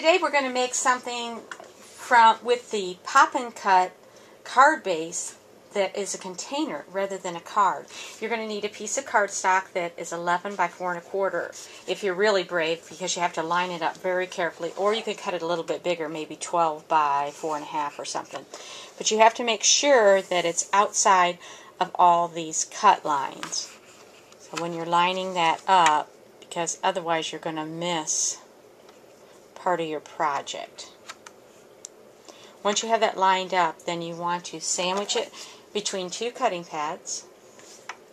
Today we're going to make something with the Pop & Cut card base that is a container rather than a card. You're going to need a piece of cardstock that is 11 by 4 1/4 if you're really brave, because you have to line it up very carefully, or you could cut it a little bit bigger, maybe 12 by 4 1/2 or something. But you have to make sure that it's outside of all these cut lines. So when you're lining that up, because otherwise you're going to miss part of your project. Once you have that lined up, then you want to sandwich it between two cutting pads.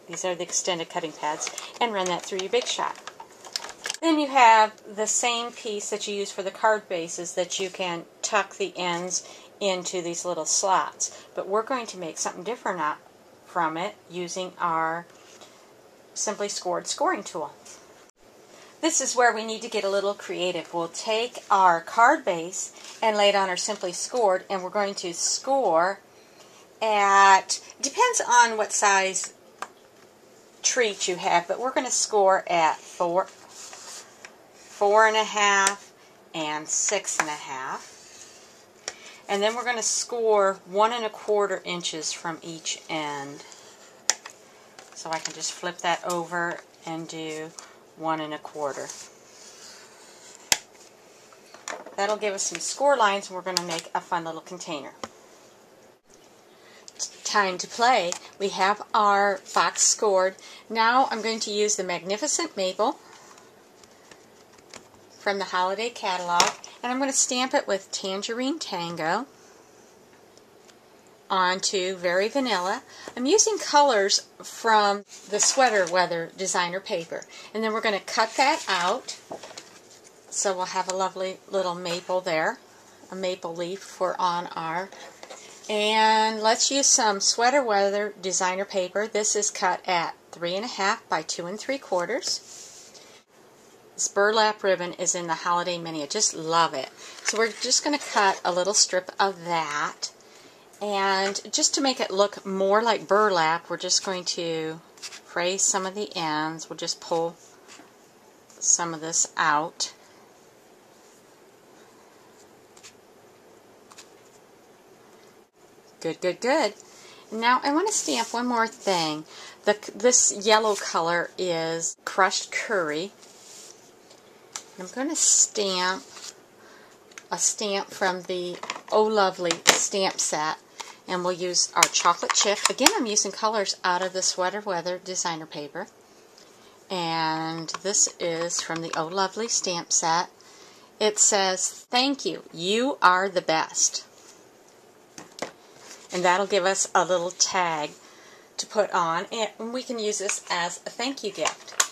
These are the extended cutting pads, and run that through your Big Shot. Then you have the same piece that you use for the card bases that you can tuck the ends into these little slots. But we're going to make something different from it using our Simply Scored scoring tool. This is where we need to get a little creative. We'll take our card base and lay it on our Simply Scored, and we're going to score at, depends on what size treat you have, but we're going to score at 4, 4 1/2, and 6 1/2. And then we're going to score 1 1/4 inches from each end. So I can just flip that over and do 1 1/4. That'll give us some score lines, and we're going to make a fun little container. Time to play. We have our box scored. Now I'm going to use the Magnificent Maple from the Holiday Catalog, and I'm going to stamp it with Tangerine Tango onto Very Vanilla. I'm using colors from the Sweater Weather designer paper, and then we're going to cut that out, so we'll have a lovely little maple there, a maple leaf for on our, and let's use some Sweater Weather designer paper. This is cut at 3 1/2 by 2 3/4. This burlap ribbon is in the Holiday Mini. I just love it. So we're just going to cut a little strip of that. And just to make it look more like burlap, we're just going to fray some of the ends. We'll just pull some of this out. Good, good, good. Now I want to stamp one more thing. This yellow color is crushed curry. I'm going to stamp a stamp from the Oh Lovely stamp set, and we'll use our chocolate chip. Again, I'm using colors out of the Sweater Weather designer paper, and this is from the Oh Lovely stamp set. It says, "Thank you, you are the best," and that'll give us a little tag to put on, and we can use this as a thank you gift.